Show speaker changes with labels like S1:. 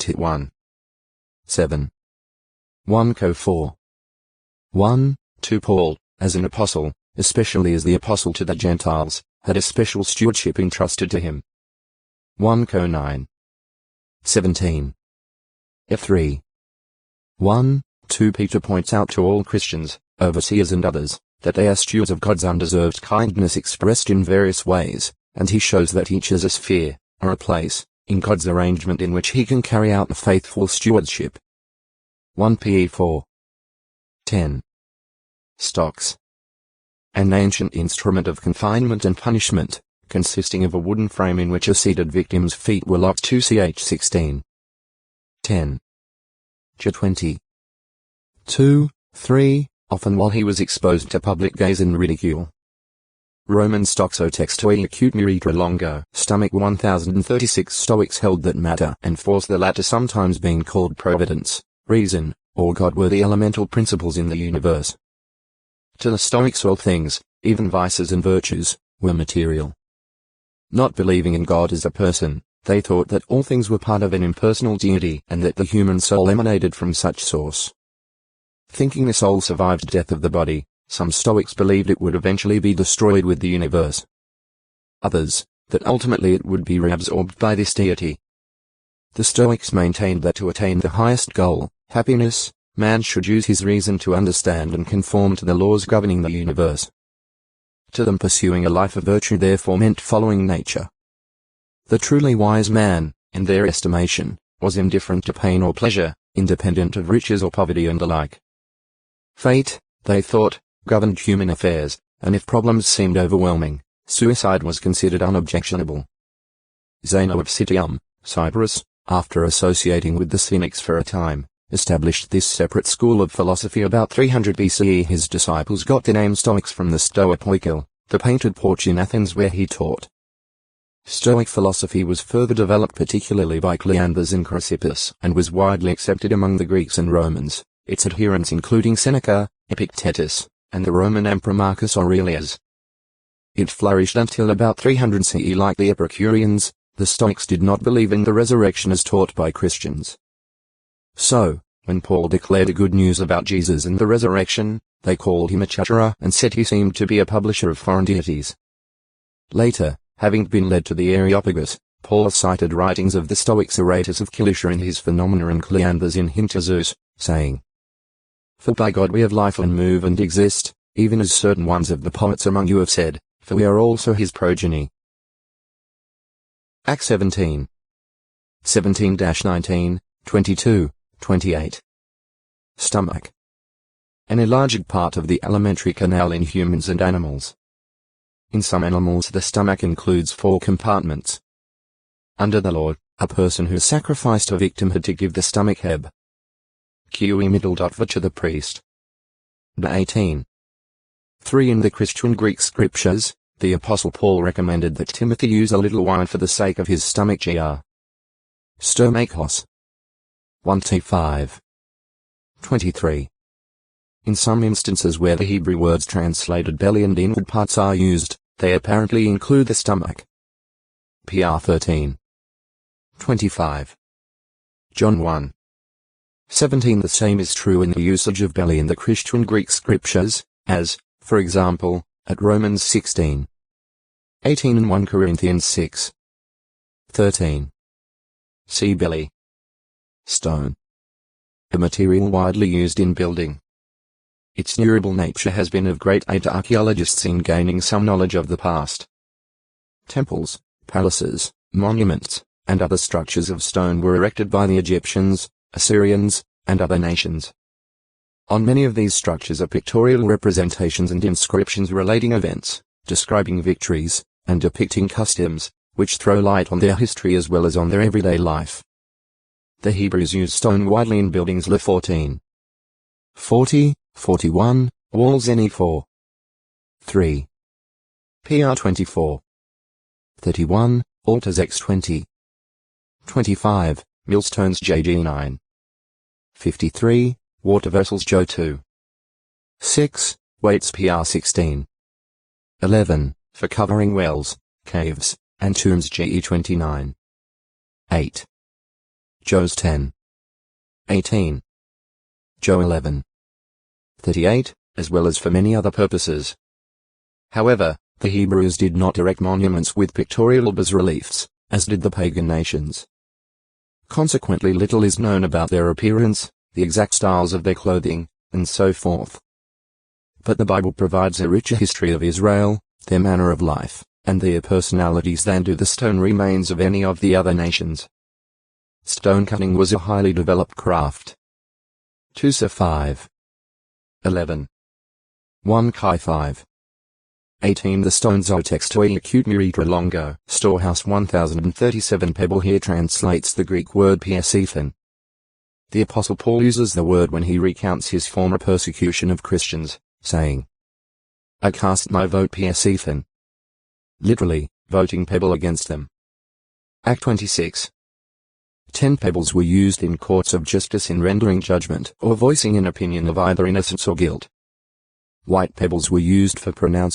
S1: Tit 1. 7. 1 Co 4. 1. 2 Paul, as an apostle, especially as the apostle to the Gentiles, had a special stewardship entrusted to him. 1 Co 9. 17. F3. 1. 2 Peter points out to all Christians, overseers and others, that they are stewards of God's undeserved kindness expressed in various ways, and he shows that each is a sphere, or a place, in God's arrangement in which he can carry out the faithful stewardship. 1 Pe 4. 10. Stocks. An ancient instrument of confinement and punishment, consisting of a wooden frame in which a seated victim's feet were locked. 2 Ch 16. 10. J 20. 2, 3, often while he was exposed to public gaze and ridicule. Roman stocks o textoi acute muritra longo. Stomach 1036. Stoics held that matter and force, the latter sometimes being called providence, reason, or God, were the elemental principles in the universe. To the Stoics all things, even vices and virtues, were material. Not believing in God as a person, they thought that all things were part of an impersonal deity and that the human soul emanated from such source. Thinking the soul survived death of the body, some Stoics believed it would eventually be destroyed with the universe. Others, that ultimately it would be reabsorbed by this deity. The Stoics maintained that to attain the highest goal, happiness, man should use his reason to understand and conform to the laws governing the universe. To them, pursuing a life of virtue therefore meant following nature. The truly wise man, in their estimation, was indifferent to pain or pleasure, independent of riches or poverty and the like. Fate, they thought, governed human affairs, and if problems seemed overwhelming, suicide was considered unobjectionable. Zeno of Citium, Cyprus, after associating with the Cynics for a time, established this separate school of philosophy about 300 BCE. His disciples got the name Stoics from the Stoa Poikil, the painted porch in Athens where he taught. Stoic philosophy was further developed particularly by Cleanthes and Chrysippus and was widely accepted among the Greeks and Romans, its adherents including Seneca, Epictetus, and the Roman Emperor Marcus Aurelius. It flourished until about 300 CE. Like the Epicureans, the Stoics did not believe in the resurrection as taught by Christians. So, when Paul declared the good news about Jesus and the resurrection, they called him a chatterer and said he seemed to be a publisher of foreign deities. Later, having been led to the Areopagus, Paul cited writings of the Stoics Aratus of Cilicia in his Phenomena and Cleanthes in Hymn to Zeus, saying, "For by God we have life and move and exist, even as certain ones of the poets among you have said, for we are also his progeny." Acts 17. 17-19, 22, 28. Stomach. An enlarged part of the alimentary canal in humans and animals. In some animals the stomach includes 4 compartments. Under the law, a person who sacrificed a victim had to give the stomach heb. QE middle to the priest. 18. 3 In the Christian Greek scriptures, the Apostle Paul recommended that Timothy use a little wine for the sake of his stomach. Gr. Stomachos. 1 T5. 23. In some instances where the Hebrew words translated belly and inward parts are used, they apparently include the stomach. PR 13. 25. John 1. 17 The same is true in the usage of belly in the Christian Greek scriptures, as, for example, at Romans 16. 18 and 1 Corinthians 6. 13. See belly. Stone. A material widely used in building. Its durable nature has been of great aid to archaeologists in gaining some knowledge of the past. Temples, palaces, monuments, and other structures of stone were erected by the Egyptians, Assyrians, and other nations. On many of these structures are pictorial representations and inscriptions relating events, describing victories, and depicting customs, which throw light on their history as well as on their everyday life. The Hebrews used stone widely in buildings. Le 14. 40, 41, walls NE 4. 3. PR 24. 31, altars X 20. 25, millstones JG 9. 53, water vessels Jo 2. 6, weights PR 16. 11, for covering wells, caves, and tombs GE 29. 8. Joes 10. 18. Joe 11. 38, as well as for many other purposes. However, the Hebrews did not erect monuments with pictorial bas-reliefs, as did the pagan nations. Consequently, little is known about their appearance, the exact styles of their clothing, and so forth. But the Bible provides a richer history of Israel, their manner of life, and their personalities than do the stone remains of any of the other nations. Stone cutting was a highly developed craft. 2 Sa 5. 11. 1 Kai 5. 18 The stone Zotextoi acute Muritra Longo, storehouse 1037 Pebble here translates the Greek word piesephen. The Apostle Paul uses the word when he recounts his former persecution of Christians, saying, I cast my vote piesephen. Literally, voting pebble against them. Act 26. 10 pebbles were used in courts of justice in rendering judgment or voicing an opinion of either innocence or guilt. White pebbles were used for pronouncing